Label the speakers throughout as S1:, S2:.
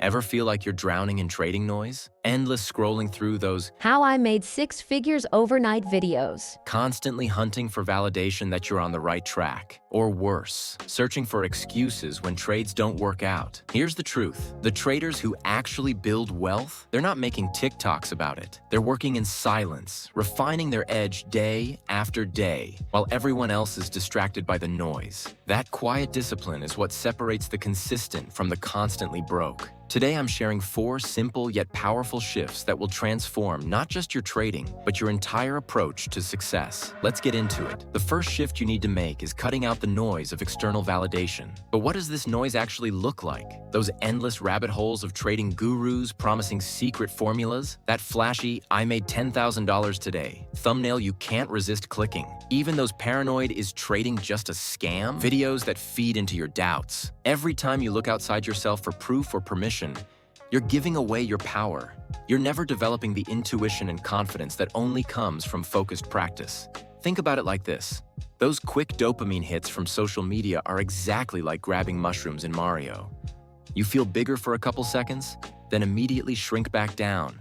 S1: Ever feel like you're drowning in trading noise? Endless scrolling through those,
S2: How I made six figures overnight videos.
S1: constantly hunting for validation that you're on the right track. Or worse, searching for excuses when trades don't work out. Here's the truth. The traders who actually build wealth, they're not making TikToks about it. They're working in silence, refining their edge day after day, while everyone else is distracted by the noise. That quiet discipline is what separates the consistent from the constantly broke. Today, I'm sharing 4 simple yet powerful shifts that will transform not just your trading, but your entire approach to success. Let's get into it. The first shift you need to make is cutting out the noise of external validation. But what does this noise actually look like? Those endless rabbit holes of trading gurus promising secret formulas? That flashy, "I made $10,000 today" thumbnail you can't resist clicking? Even those paranoid "is trading just a scam" videos that feed into your doubts. Every time you look outside yourself for proof or permission, you're giving away your power. You're never developing the intuition and confidence that only comes from focused practice. Think about it like this. Those quick dopamine hits from social media are exactly like grabbing mushrooms in Mario. You feel bigger for a couple seconds, then immediately shrink back down,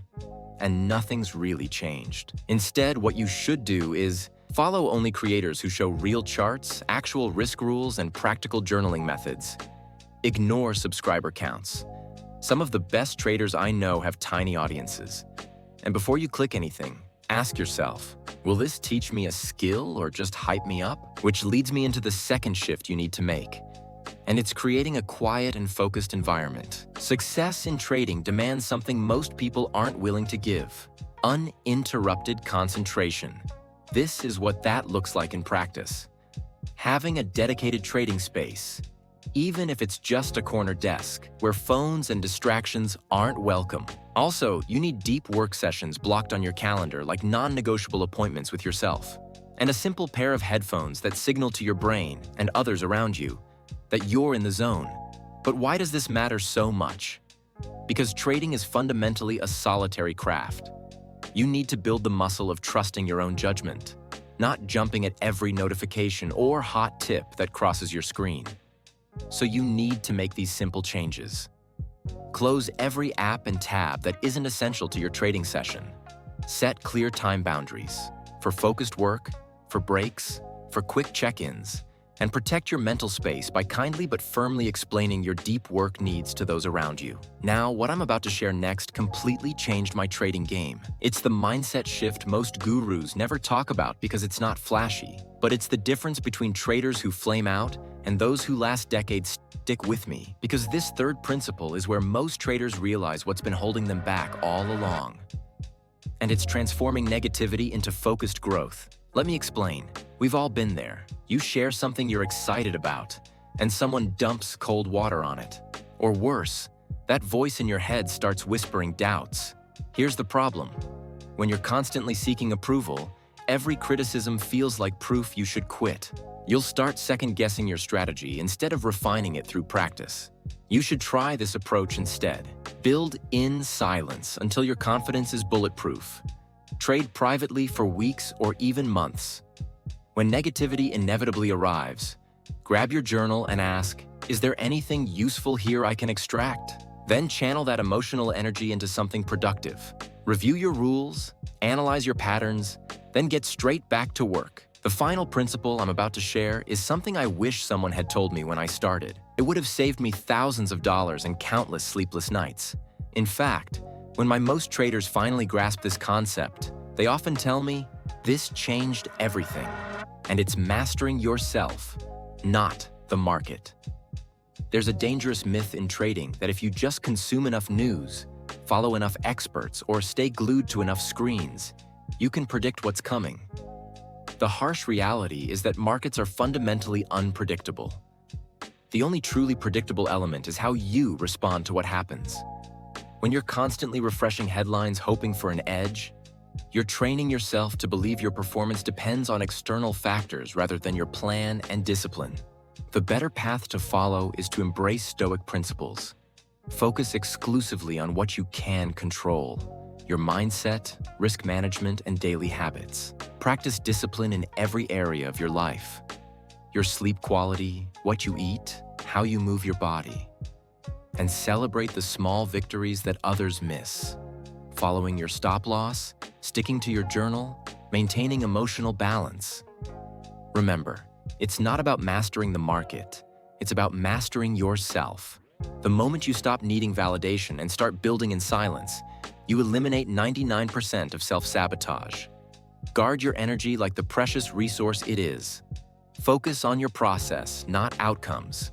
S1: and nothing's really changed. Instead, what you should do is follow only creators who show real charts, actual risk rules, and practical journaling methods. Ignore subscriber counts. Some of the best traders I know have tiny audiences. And before you click anything, ask yourself, will this teach me a skill or just hype me up? Which leads me into the second shift you need to make. And it's creating a quiet and focused environment. Success in trading demands something most people aren't willing to give: uninterrupted concentration. This is what that looks like in practice. Having a dedicated trading space, even if it's just a corner desk, where phones and distractions aren't welcome. Also, you need deep work sessions blocked on your calendar, like non-negotiable appointments with yourself. And a simple pair of headphones that signal to your brain and others around you that you're in the zone. But why does this matter so much? Because trading is fundamentally a solitary craft. You need to build the muscle of trusting your own judgment, not jumping at every notification or hot tip that crosses your screen. So you need to make these simple changes. Close every app and tab that isn't essential to your trading session. Set clear time boundaries for focused work, for breaks, for quick check-ins, and protect your mental space by kindly but firmly explaining your deep work needs to those around you. Now, what I'm about to share next completely changed my trading game. It's the mindset shift most gurus never talk about because it's not flashy, but it's the difference between traders who flame out and those who last decades. Stick with me, because this third principle is where most traders realize what's been holding them back all along. And it's transforming negativity into focused growth. Let me explain. We've all been there. You share something you're excited about, and someone dumps cold water on it. Or worse, that voice in your head starts whispering doubts. Here's the problem. When you're constantly seeking approval, every criticism feels like proof you should quit. You'll start second-guessing your strategy instead of refining it through practice. You should try this approach instead. Build in silence until your confidence is bulletproof. Trade privately for weeks or even months. When negativity inevitably arrives, grab your journal and ask, is there anything useful here I can extract? Then channel that emotional energy into something productive. Review your rules, analyze your patterns, then get straight back to work. The final principle I'm about to share is something I wish someone had told me when I started. It would have saved me thousands of dollars and countless sleepless nights. In fact, when my most traders finally grasp this concept, they often tell me, this changed everything. And it's mastering yourself, not the market. There's a dangerous myth in trading that if you just consume enough news, follow enough experts, or stay glued to enough screens, you can predict what's coming. The harsh reality is that markets are fundamentally unpredictable. The only truly predictable element is how you respond to what happens. When you're constantly refreshing headlines hoping for an edge, you're training yourself to believe your performance depends on external factors rather than your plan and discipline. The better path to follow is to embrace Stoic principles. Focus exclusively on what you can control: your mindset, risk management, and daily habits. Practice discipline in every area of your life: your sleep quality, what you eat, how you move your body. and celebrate the small victories that others miss. Following your stop loss, sticking to your journal, maintaining emotional balance. Remember, it's not about mastering the market, it's about mastering yourself. The moment you stop needing validation and start building in silence, you eliminate 99% of self-sabotage. Guard your energy like the precious resource it is. Focus on your process, not outcomes.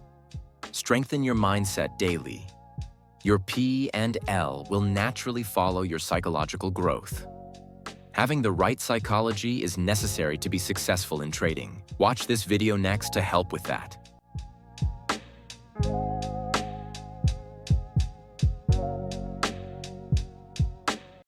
S1: Strengthen your mindset daily. Your P and L will naturally follow your psychological growth. Having the right psychology is necessary to be successful in trading. Watch this video next to help with that.